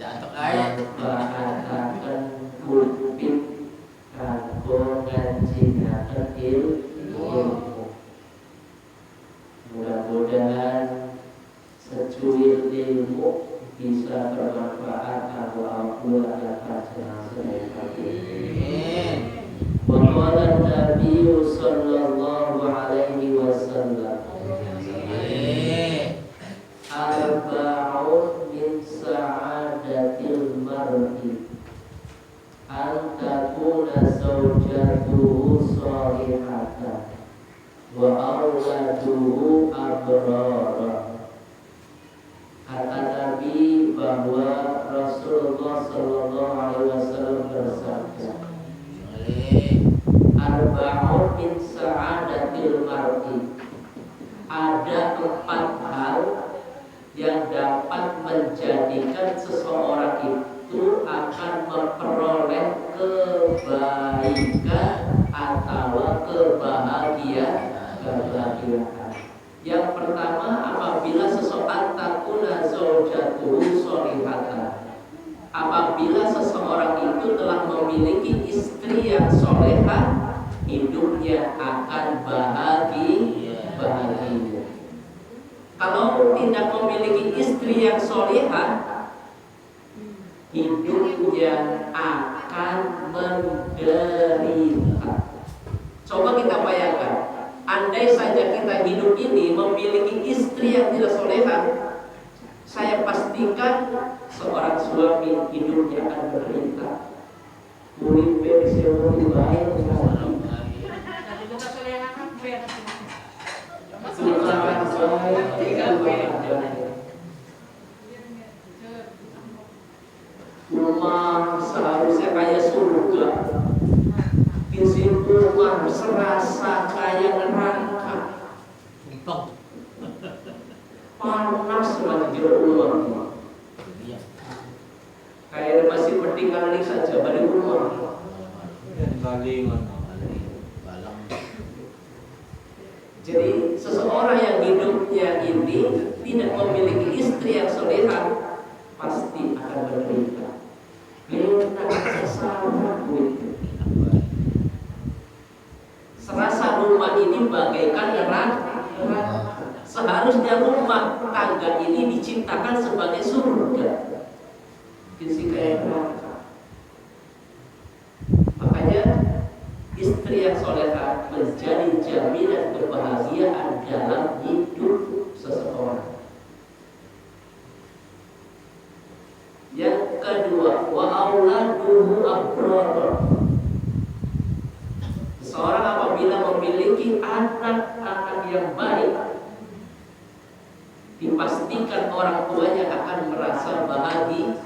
manfaataken pulpit kanggo ngajinaken ilmu. Mudah-mudahan secuil ilmu bisa bermanfaat kanggo awak lan panjenengan sedherek. Waqala Nabi sallallahu alaihi wasallam, arba'un min sa'adatil mar'i an takuna zawjatuhu shalihatan wa auladuhu abrara. Kata Nabi bahwa Rasulullah sallallahu alaihi wasallam bersabda, arba'un min sa'adatil mar'i, ada 4 hal yang dapat menjadikan seseorang itu akan memperoleh kebaikan atau kebahagiaan. Yang pertama, apabila seseorang takuna zaujatuhu sholihatan, apabila seseorang itu telah memiliki istri yang solehah, hidupnya akan bahagia. Kalau tidak memiliki istri yang solehah, hidupnya akan menderita. Coba kita bayangkan, andai saja kita hidup ini memiliki istri yang tidak solehah, saya pastikan seorang suami hidupnya akan menderita. Uripe sewu baik rumah seharusnya kayak surga, di situ rumah serasa kayak neraka, panas lagi di rumah, kayak masih penting kali saja balik rumah. Jadi seseorang yang hidupnya ini tidak memiliki istri yang solehah pasti akan menderita. Serasa rumah ini bagaikan neraka. Seharusnya rumah tangga ini diciptakan sebagai surga. Kisi kayak neraka. Makanya istri yang solehah menjadi jaminan kebahagiaan dalam hidup seseorang. Yang kedua, wa auladuhu abrar. Seseorang apabila memiliki anak-anak yang baik, dipastikan orang tuanya akan merasa bahagia.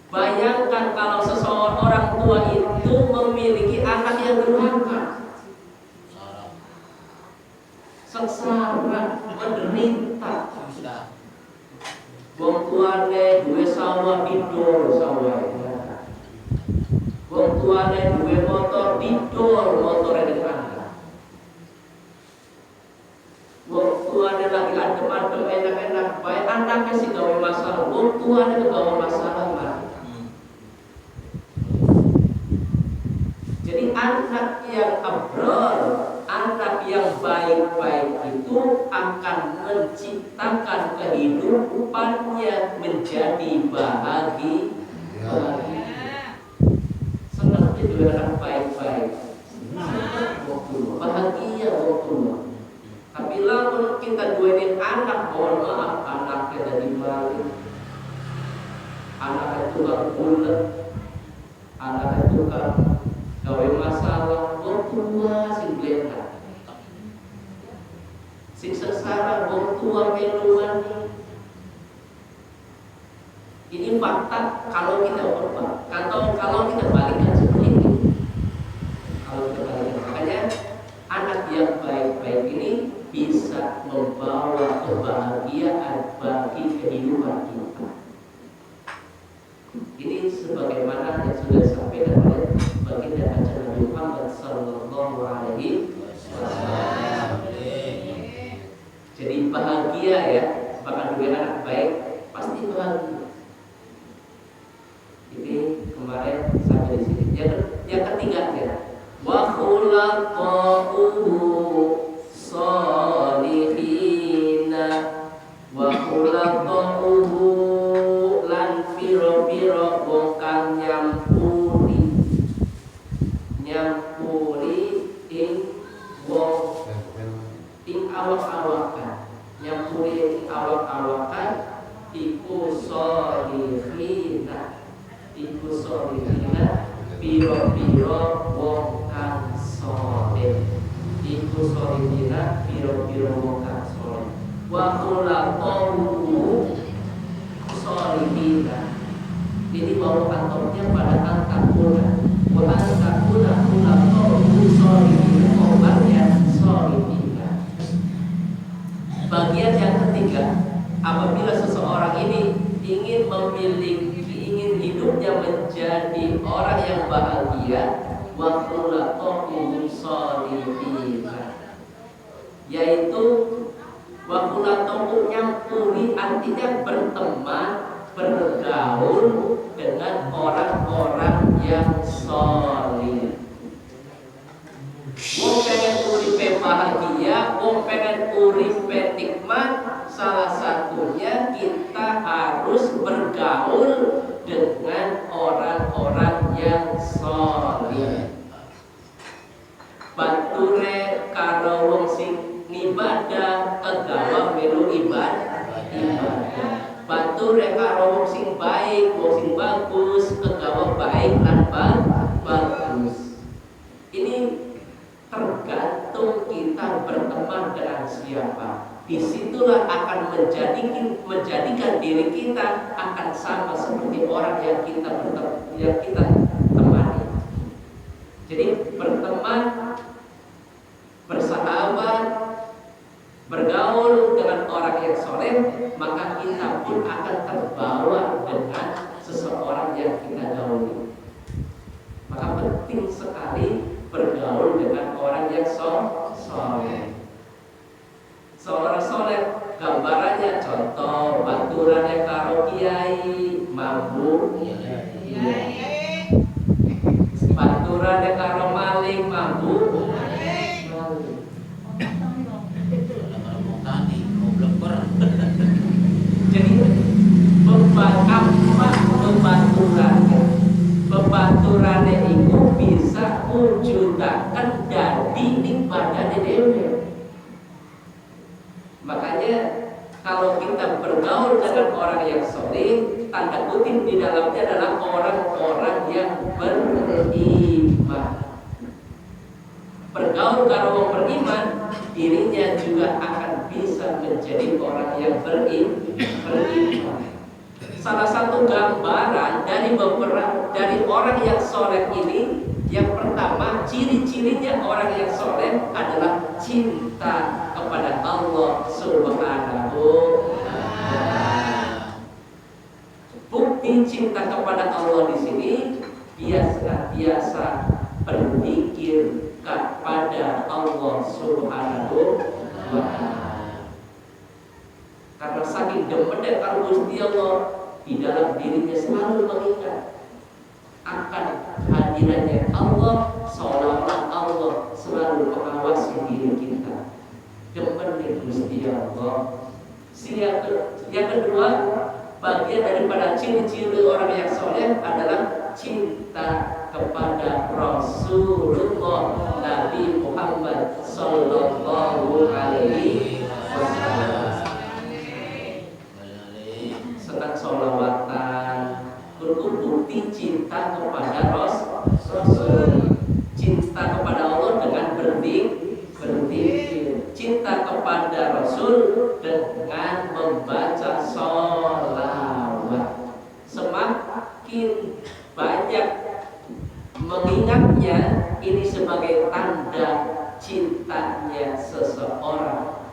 Bayangkan kalau seseorang orang tua itu memiliki anak yang durhaka, sengsara, menderita. Wong tuane duwe sawah didol sawah, wong tuane duwe motor didol motore depan, wong tuane lagi adem-adem enak-enak bae anaknya sih gawe masalah, wong tuane gawe masalah. Jadi anak yang abrar, anak yang baik-baik itu akan menciptakan kehidupannya menjadi bahagia. Senang itu anak baik-baik, bahagia waktu. Tapi lalu kita duenin anak, mohon maaf, anaknya dari maling, anaknya tukang bulat, anaknya tukang gawe masalah, wong tua sing blena, sing sengsara, wong tua meluan. Ini fakta kalau kita berubah, kalau kita balikkan seperti itu. Kalau kita balikkan, makanya anak yang baik-baik ini bisa membawa kebahagiaan bagi kehidupan kita. Ini sebagaimana yang sudah disampaikan oleh baginda Nabi Muhammad sallallahu alaihi wasallam. Jadi bahagia ya, bahkan dengan anak baik pasti bahagia. piro wong kang nyampuri ing wong ing awak-awakan, nyampuri ing awak-awakan iku solihina piro-piro wong kang soleh, iku solihina piro-piro wong kang soleh. Wa khulaqahu solihina, ini bahwa kantornya pada angkakuna. Wa angkakuna khulaqahu solihina, obatnya solihina. Bagian yang ketiga, apabila seseorang ini ingin hidupnya menjadi orang yang bahagia, wa khulaqahu solihina, yaitu wa khulaqahu nyampuri, artinya berteman, bergaul dengan orang-orang yang solih. Wong pengen uripe bahagia, wong pengen uripe nikmat, salah satunya kita harus bergaul dengan orang-orang yang solih. Bature karo wong sing ngibadah kegawa melu ibadah. Bature karo wong sing baik, wong sing bagus, kegawa baik lan bagus. Ini tergantung kita berteman dengan siapa. Disitulah akan menjadikan diri kita akan sama seperti orang yang kita temani. Jadi berteman, bersahabat, bergaul dengan orang yang soleh, maka kita pun akan terbawa dengan seseorang yang kita gauli. Maka penting sekali bergaul dengan orang yang soleh. Seorang soleh, gambarannya contoh baturannya karo kiai mampu, baturannya karo maling mampu. Jadi bebaturannya itu bisa wujudaken dadi ibadah dewe. Makanya kalau kita bergaul dengan orang yang soleh, tanda kutip di dalamnya adalah orang-orang yang beriman. Bergaul kalau orang beriman, dirinya juga akan bisa menjadi orang yang beriman. Salah satu gambaran dari orang yang soleh ini, yang pertama ciri-cirinya orang yang soleh adalah cinta kepada Allah Subhanahu wa Ta'ala. Bukti cinta kepada Allah di sini, dia senantiasa berzikir kepada Allah Subhanahu wa Ta'ala. Karena saking demennya karo Gusti Allah, di dalam dirinya selalu mengingat akan hadirannya Allah, seolah-olah Allah selalu mengawasi diri kita. Demen Gusti Allah. Yang kedua, bagian daripada ciri-ciri orang yang soleh adalah cinta kepada Rasulullah Nabi Muhammad Sallallahu Alaihi Wasallam. Senang sholawatan, itu bukti cinta kepada Rasul. Cinta kepada Allah dengan berzikir, cinta kepada Rasul dengan membaca sholawat. Semakin banyak mengingatnya, ini sebagai tanda cintanya seseorang.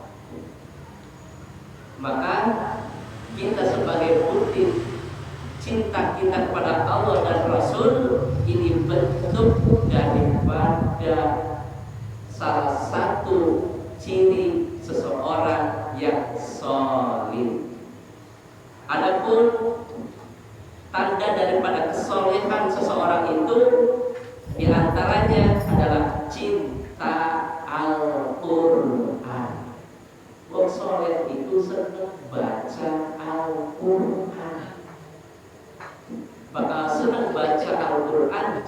Maka kita sebagai bukti cinta kita kepada Allah dan Rasul, ini bentuk daripada salah satu ciri seseorang yang solih. Adapun tanda daripada kesolehan seseorang itu diantaranya adalah cinta Al-Quran. Wong soleh itu senang baca Al-Quran.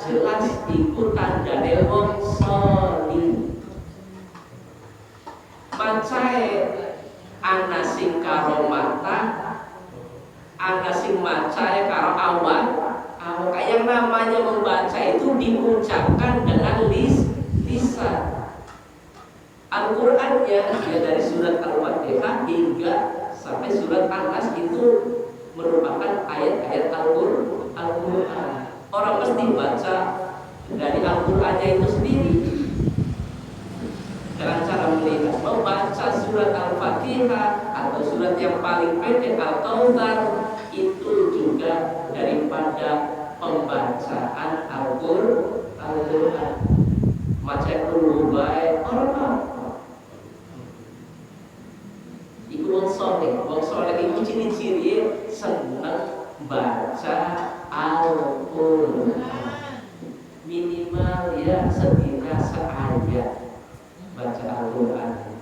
jelas iku tandane wong salih. Macae ana sing karo mata, ana sing macae karo awak. Yang namanya membaca itu diucapkan dengan lisan. Al-Qur'annya ya dari surat Al-Fatihah hingga sampai surat An-Nas itu merupakan ayat-ayat Al-Qur'an. Orang mesti baca dari Al-Qur'annya itu sendiri. Dengan cara melihat membaca surat Al-Fatihah atau surat yang paling pendek Al-Kautsar itu juga daripada pembacaan Al-Qur'an. Maca dulu baik orang iku wong saleh itu ciri-ciri seneng baca Al-Qur'an. Minimal ya sedina seayat baca Al-Qur'an.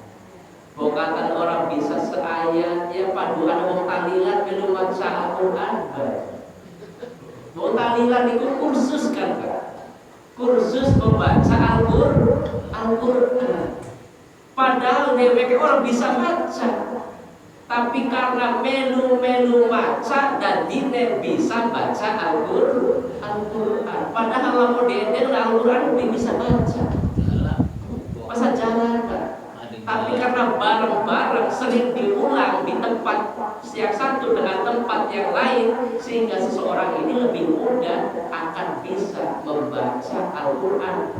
Bukan orang bisa seayat ya paduan wong tahlilan belum baca Al-Qur'an. Wong tahlilan itu kursus kan Pak? Kursus membaca Al-Qur'an. Padahal dewek orang bisa baca, tapi karena melu-melu baca dan dine bisa baca Al-Qur'an. Padahal lamun dene Al-Qur'an bisa baca. Masa jalan Pak? Tapi karena bareng-bareng sering diulang di tempat yang satu dengan tempat yang lain, sehingga seseorang ini lebih mudah akan bisa membaca Al-Qur'an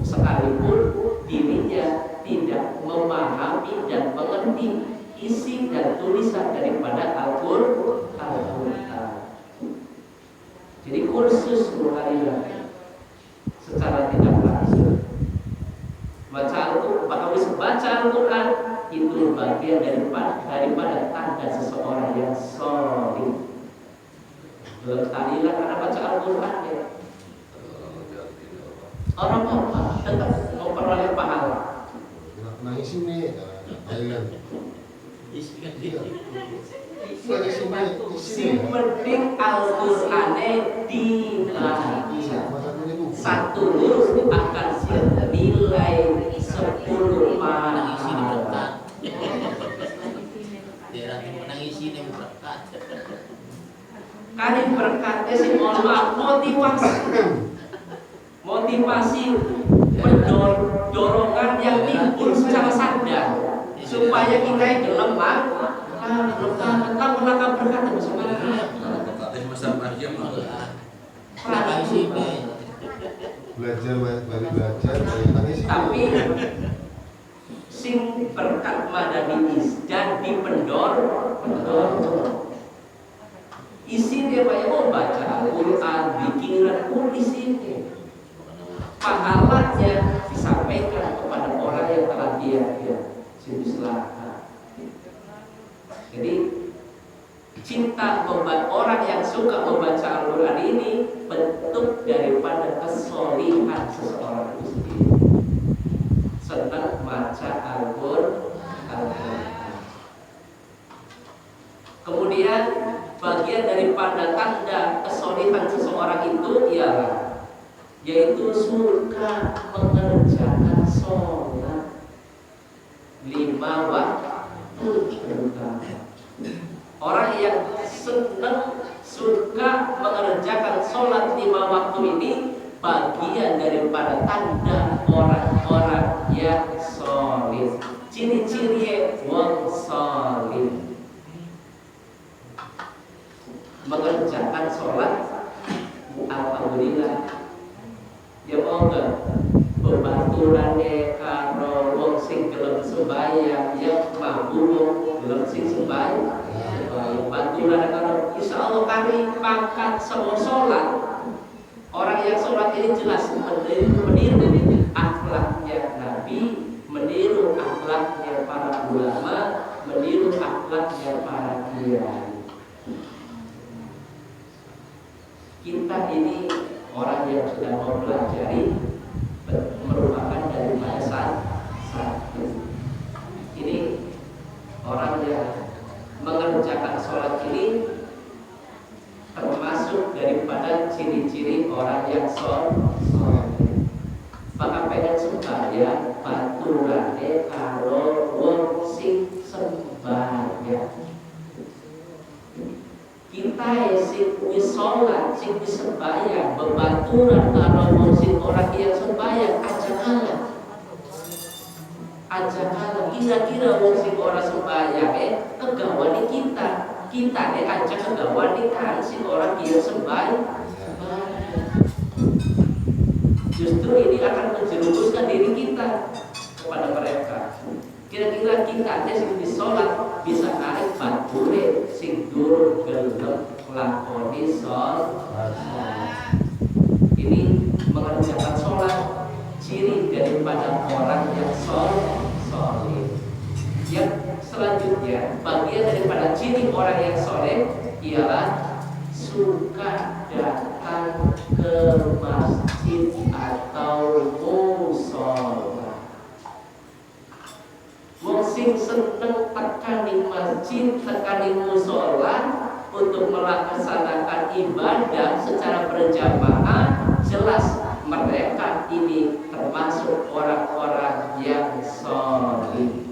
sekalipun dirinya tidak memahami dan mengerti isi dan tulisan daripada Al-Qur'an. Jadi kursus mulailah secara tidak langsung baca Al-Qur'an itu bagian daripada tanda seseorang yang salih. Tahlilan karena baca Al-Qur'an ya. Orang apa tetap memperoleh pahala. Nah isinya tahlilan. Sing penting Al-Qur'ane dibaca. Satu huruf akan nilai 10 pahala. Kali berkatnya sih mohon maaf motivasi dorongan yang timbul secara sadar supaya kita gelem menangkap berkat belajar tangis. Tapi sing berkat madani jadi pendor isi dia mau baca Al-Qur'an pikiran pun di sini pahalanya disampaikan kepada orang yang telah dia silsilah. Jadi cinta membuat orang yang suka membaca Al-Qur'an ini bentuk daripada kesolihan seseorang itu sendiri. Senang baca Al-Qur'an. Kemudian bagian daripada tanda kesolihan seseorang itu ialah yaitu suka mengerjakan sholat 5 waktu terutama. Orang yang senang suka mengerjakan sholat 5 waktu ini bagian daripada tanda orang-orang yang sholih. Ciri-ciri wong sholih mengerjakan sholat, alhamdulillah. Ya moga pembaturannya karo wong sing gelem sembahyang ya mampu gelem sing sembahyang. Baturan karo insyaallah kami pangkat semua sholat. Orang yang sholat ini jelas meniru akhlaknya Nabi, meniru akhlaknya para ulama, meniru akhlaknya para kiai. Kita ini orang yang sudah mempelajari merupakan daripada satu. Ini orang yang mengerjakan sholat ini termasuk daripada ciri-ciri orang kita sing wis sholat, sing wis sembahyang, bebaturan karo wong sing ora yang sembahyang aja kalah. Aja kalah kira-kira wong sing ora sembahyang kegawani kita. Kita aja kegawani kan sing ora yang sembahyang. Justru ini akan menjerumuskan diri kita kepada mereka. Kira-kira kita sing wis sholat bisa narik bature sing durung gelem lakoni sholat. Ini mengerjakan sholat ciri daripada orang yang soleh. Yang selanjutnya bagian daripada ciri orang yang soleh ialah suka datang ke masjid atau mushola. Wong sing seneng tekan di masjid, tekan di mushola untuk melaksanakan ibadah secara berjamaah, jelas mereka ini termasuk orang-orang yang soleh.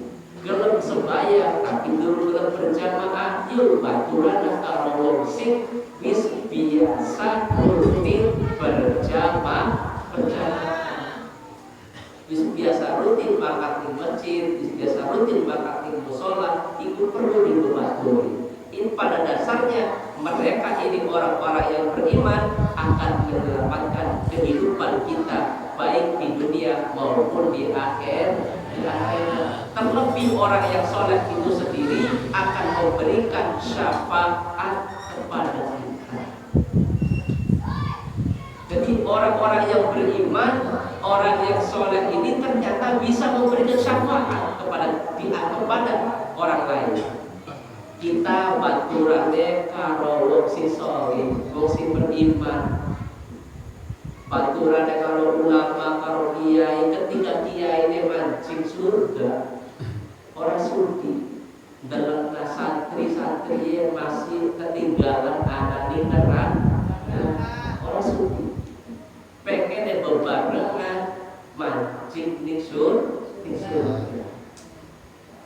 Gelem sembahyang tapi gelem berjamaah, yuk baturan karo wong sing wis biasa rutin berjamaah. Wis biasa rutin makan di masjid, wis biasa rutin makan di mushola, itu perlu dibaturi. Ini pada dasarnya mereka ini orang-orang yang beriman akan menyelamatkan kehidupan kita baik di dunia maupun di akhirat. Terlebih orang yang soleh itu sendiri akan memberikan syafaat kepada kita. Jadi orang-orang yang beriman, orang yang soleh ini ternyata bisa memberikan syafaat kepada orang lain. Kita baturane karo wong sing soleh, wong sing beriman. Baturane karo ulama, karo kiai, ketika kiai ini mancing surga, orang sudi. Dalam santri-santri yang masih ketinggalan ada di neraka, orang sudi. Pengen bebarengan mancing di surga.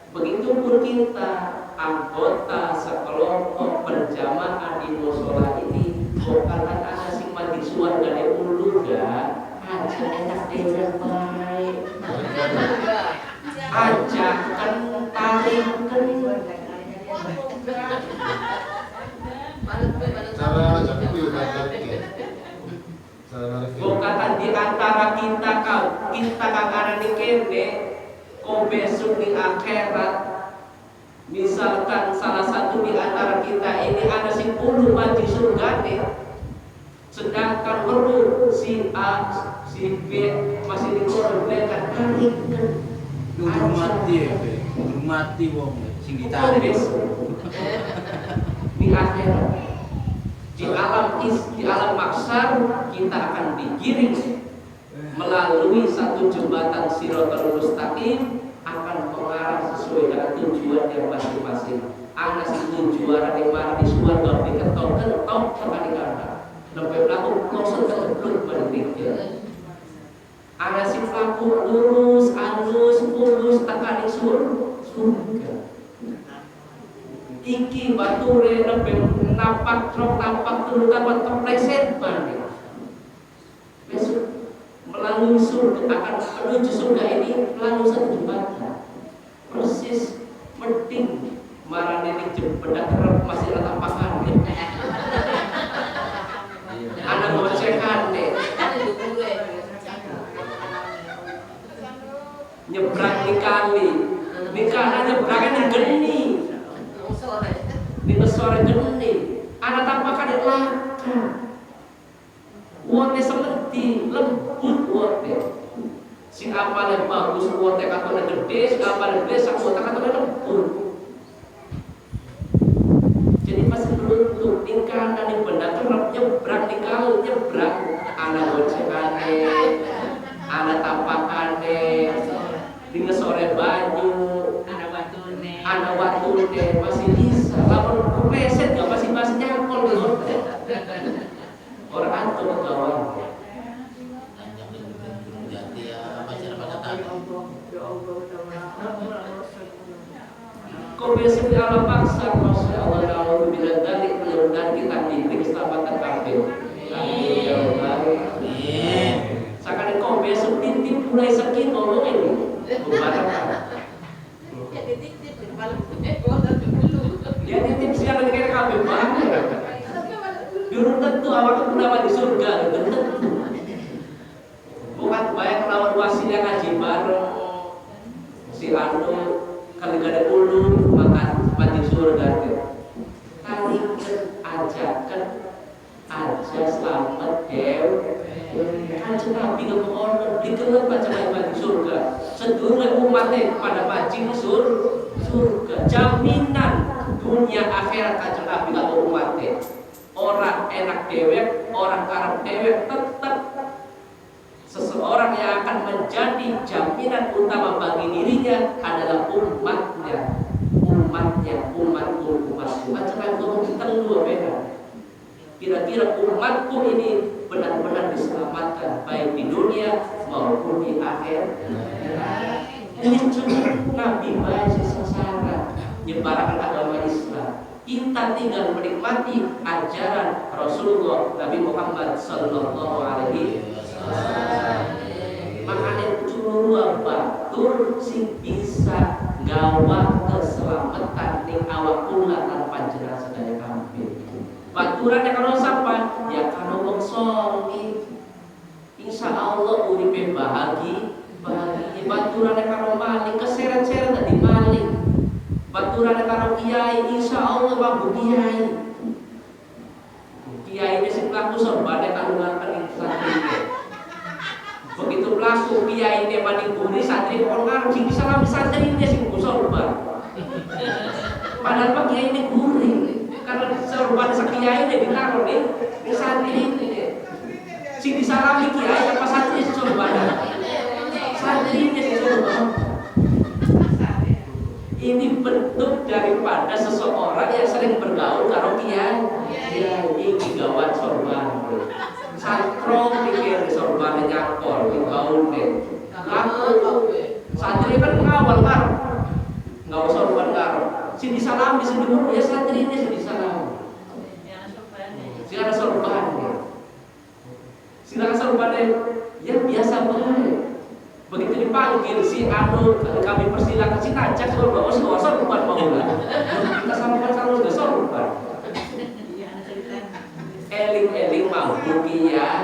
Begitupun kita anggota sekelompok berjamaah di mushola ini, bukan ada sing mati suarga di uluga, aja enak baik, aja taringkan. Cara ajak itu bukan di antara kita kakaran di kene, kau besok di akhirat. Misalkan salah satu di antara kita ini ada 10 mati surga nih, sedangkan baru si A, si B masih dikorbankan taringkan. Mati wong sing ditarik. Di akhirat, di alam mahsyar kita akan digiring melalui satu jembatan Shiratal Mustaqim, akan mengarah sesuai dengan tujuan yang masing-masing. Anak si tujuan yang mana di suarga diketok-ketok tekan di kanan. Sampai pelaku klosot kebelut pada pikir. Anak si pelaku lurus, halus, mulus tekan di surga. Iki bature sampai nampak telu dapat terpleset banget. Besok melalui surga akan menuju surga ini melalui satu jembatan persis mending marane ini jempedak kerap masih rata pakan anak gocekan deh nyebrang di kali nyebrangnya di geni di sore geni anak tampakan di laka uangnya seperti lembut uangnya. Si amalnya bagus uangnya katanya gede, si amalnya gede, si uangnya katanya lembut. Jadi masih beruntung di kanan di benda kerap nyebrang di kali nyebrang anak gocekannya, anak tampakannya, di sore baju, anak watune masih bisa. Lapor kepeset gak masih nyangkol di hotel. Orang antum kawan. Jadi ya masyarakat tahu. Kau biasa di alam paksa, masya Allah, kalau bila balik belum mudah-mudahan kita diberi keselamatan kabeh. Amin ya rabbal alamin. Sakane kok besok titip mulai seki ngomong ini. Mubarak. Ya titip siaran kene kabeh banget. Belum tentu awak kenapa di surga, belum tentu. Bukan bayang lawan wasil yang ngaji bareng si anu kali gak ada ulu makan mati surga deh. Kali ajakan aja selamat dew. Kanjeng Nabi ngomong dikelep baca mati surga. Sedulur umatnya pada pancing surga. Jaminan dunia akhirat kanjeng Nabi kalau umatnya. Orang enak dewek, orang karep dewek, tetap seseorang yang akan menjadi jaminan utama bagi dirinya adalah umatnya. Umatku. Macam ngomong kita lu beda. Kira-kira umatku ini benar-benar diselamatkan baik di dunia maupun di akhir. Ini cuma Nabi baik sengsara nyebarkan agama Islam. Kita tinggal menikmati ajaran Rasulullah Nabi Muhammad sallallahu alaihi wasallam. Makanya cuma batur sing bisa gawa keselamatan ning awak kula tanpa jenazah sedaya kabeh. Baturan karo sapa? Ya karo wong saleh. Insyaallah uripe bahagia. Baturan karo maling keseret-seret dadi maling. Baturan karo kiai, insya Allah mampu kiai. Kiai ini sing pelaku sorbane kandungan santri. Begitu pelaku kiai ini maning buri santri kok ngarep sing salam santri ini sing sorban. Padahal pak kiai ini buri. Karena sorban sak kiai ini ditaruh nih di santri ini. Sing disalami kiai apa santri sorban? Santri ini sing sorban. Ini bentuk daripada seseorang yang sering bergaul karo kiai. Ini gawat sorban. Santro pikir sorban nyakol digaul deh. Laku santri kan ngawal karo. Enggak sorban karo. Si disalam di sini ya santri ini si disalam. Si ada sorban. Silakan sorban ya biasa banget. Begitu dipanggil si anu kami persilakan si najak sorban sorban mau lah. Kita sama kalau udah sorban. Eling mampu kiai.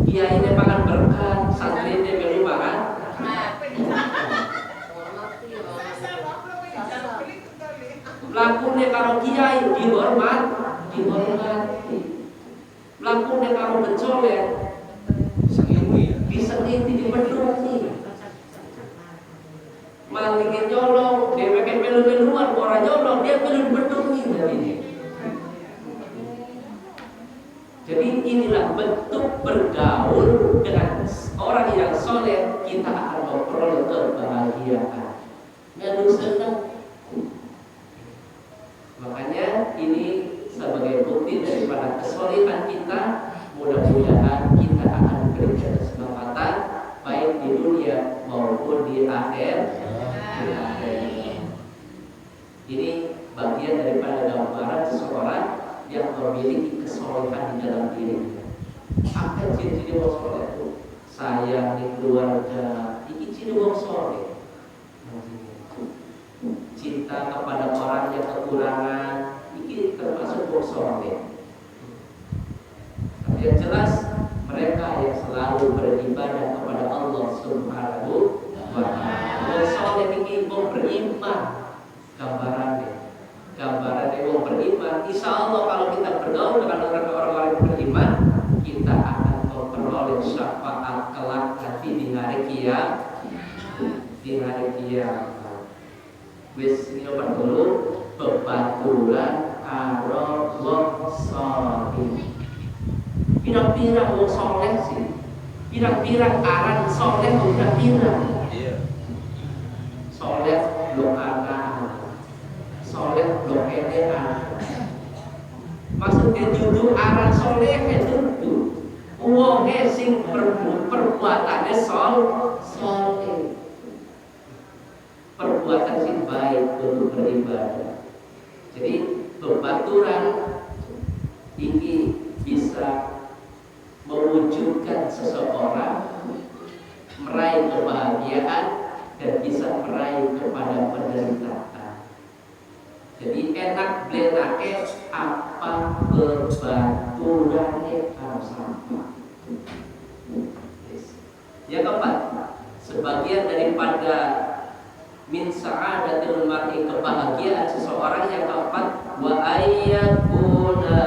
Kiai ini makan berkat, santri ini beli makan. Lakunya karo kiai dihormati. Lakunya karo becolek disengiti dipedungi. Malingin nyolong, dheweke melu-meluan ora nyolong, dia melu-bedungi jadinya. Jadi inilah bentuk bergaul dengan orang yang soleh, kita akan memperoleh kebahagiaan. Melu senang. Makanya ini sebagai bukti daripada kesolehan kita, mudah-mudahan kita akan berikan kesempatan baik di dunia maupun di akhir. Ini bagian daripada gambaran seseorang yang memiliki kesolehan di dalam dirinya. Apa ciri-ciri wong soleh itu? Sayang di keluarga, ini ciri wong soleh. Cinta kepada orang yang kekurangan, ini termasuk wong soleh. Tapi yang jelas mereka yang selalu beribadah kepada Allah Subhanahu wa Ta'ala. Wong soleh ini wong beriman. Gambarannya wong beriman. Insya Allah kalau kita bergaul dengan orang-orang yang beriman, kita akan memperoleh syafaat kelak nanti di hari kiamat. Wis ini obat dulu bebaturan karo wong saleh. Pirang-pirang wong saleh sih. Pirang-pirang aran saleh udah pirang. Saleh doakan. Saleh dokenean. Maksudnya judul aran saleh itu wonge sing perbuatane saleh. perbuatan sing baik untuk beribadah. Jadi pembaturan ini bisa mewujudkan seseorang meraih kebahagiaan dan bisa meraih kepada penderitaan. Jadi enak blenake apa bebaturannya harus apa. Yang keempat, sebagian daripada min sa'adatil mar'i kebahagiaan seseorang yang keempat wa ayyakuna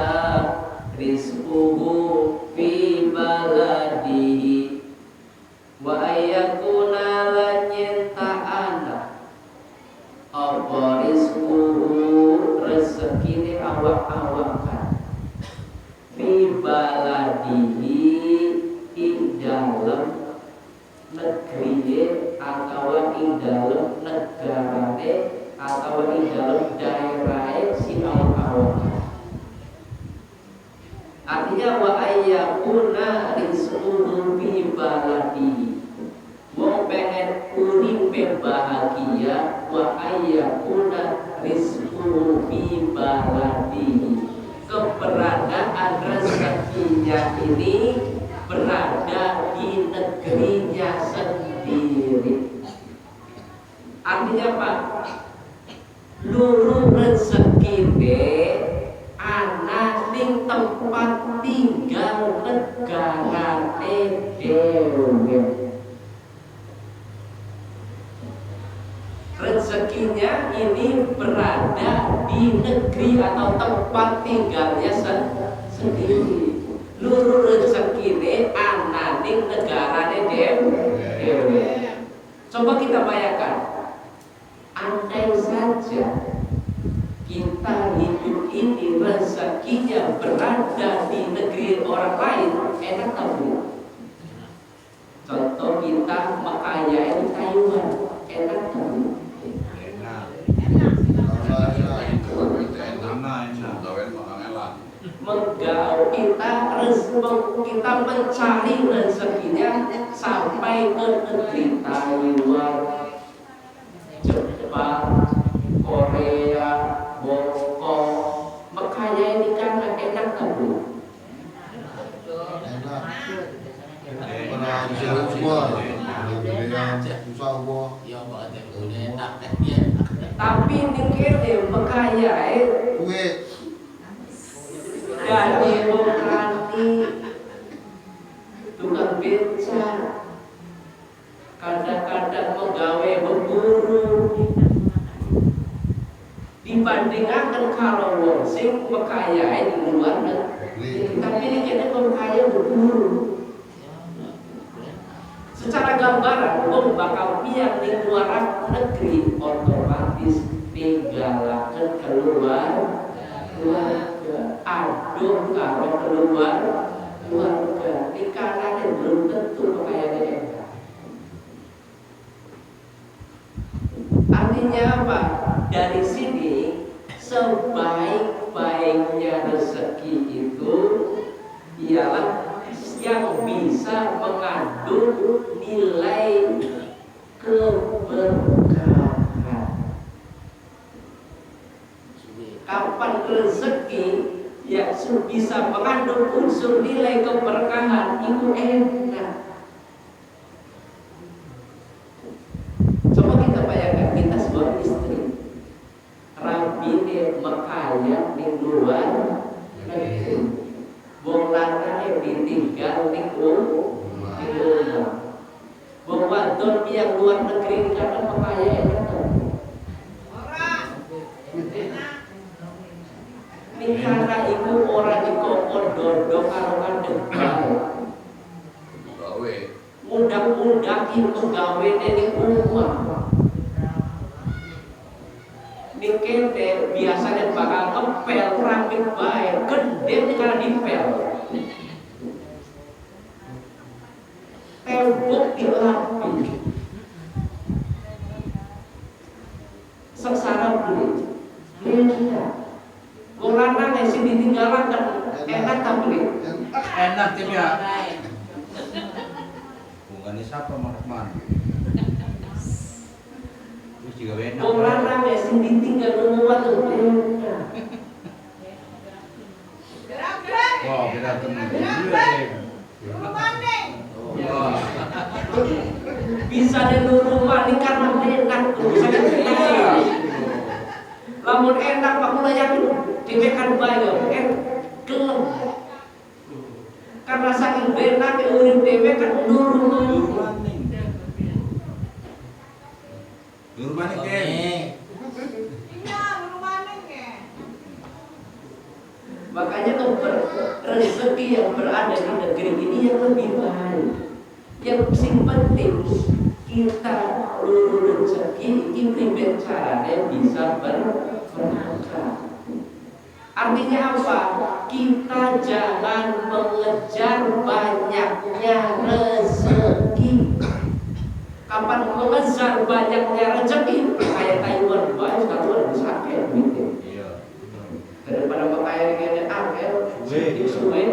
rizquhu fi baladihi wa ayyakuna lan yenta'ana apa rizquhu rezekine awak-awakan fi baladihi ing dalem negeri atau ing dalem negarane atau ing dalem daerah si awak-awak. Artinya wa ayyakuna rizquhu fi baladihi. Wong pengen uripe bahagia wa ayyakuna rizquhu fi baladihi. Keberadaan rezekinya ini berada di negerinya sendiri. Artinya apa? Luru rezekine ana ning tempat tinggal negarane dhewe. Rezekinya ini berada di negeri atau tempat tinggalnya sendiri. Luru rezekine ana ning negarane dhewe. Coba kita bayangkan, andai saja kita hidup ini rezekinya berada di negeri orang lain, enak tak bu? Contoh kita makaya di Taiwan, enak tak bu? Menggaul kita mencari rezekinya sampai ke negeri Taiwan, Jepang, Korea, Hongkong. Makanya ini kan enak kan bu? Enak. Pernah bisa semua. Susah semua. Ya banget udah enak ya. Tapi ini kene makanya Kue. dari berani tukang beca, kadang-kadang menggawe berburu, dibandingkan kalau wong sing mekaya di luar negeri. Tapi ini kayaknya mekaya berburu. Secara gambaran, wong bakal pian di luar negeri otomatis tinggalaken keluar aduh karo keluarga nikahnya belum tentu kayaknya enggak. Artinya apa? Dari sini sebaik-baiknya rezeki itu ialah yang bisa mengandung nilai keberkahan. Kapan rezeki yang bisa mengandung unsur nilai keberkahan itu enak. Coba kita bayangkan kita sebuah istri rabine mekaya di luar negeri, wong lanang ditinggal di rumah, wong wadon yang luar negeri karena mekaya enak. Karena ibu orang dikongkon dodok karo kandeng mudah-mudah itu gawe di rumah. Ini kente biasanya bakal ngepel rapi baik, gede karena dipel. Tembok dilapi, sengsara beli. Wong lanang sing ditinggalaken enak ta beli? Enak tim ya. Bukan siapa Mas Man. juga enak. Wong lanang ya sing ditinggal ngomong tuh. Wah, kita temen gue. Bisa ada rumah ini karena enak urusannya begini. Lamun enak Pak Mula yakin dimekan bayar gelem. Karena saking benak urip dhewe kan nurut. Rumah nih, Makanya tuh rezeki yang berada di negeri ini yang lebih baik. Yang paling penting kita lulu rezeki ini caranya bisa bermanfaat. Artinya apa? Kita jangan mengejar banyaknya rezeki. Kapan mengejar banyaknya rezeki kayak Taiwan, Taiwan bisa kayak gitu. Daripada pakaian yang angel, suwe.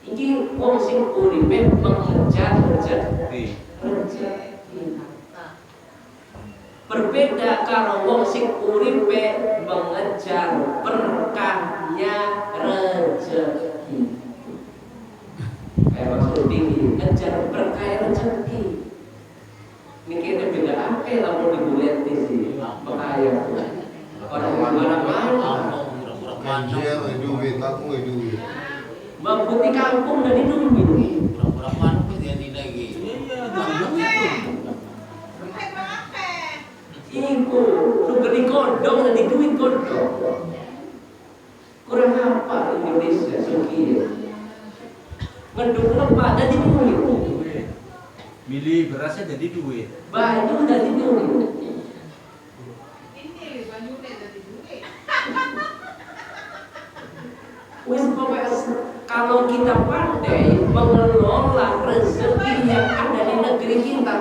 Iki wong sing uripe mengejar rezeki. Berbeda karo wong sing uripe mengejar berkahnya rezeki. Kayak maksud tinggi, ngejar berkah rezeki. Mikirnya beda apa lamun diguleti sih, bahaya. Orang mana-mana. Kerja nggak duit, aku nggak duit. Membuti kampung dan duit. pura-pura manu dia tidak gitu. Iku, lu gede kodong dan duit kodong. Kurang apa Indonesia suki? Ngeduk lemah jadi duit. Milih berasnya jadi duit. Baju jadi duit. Wis pokoknya kalau kita pandai mengelola rezeki yang ada di negeri kita,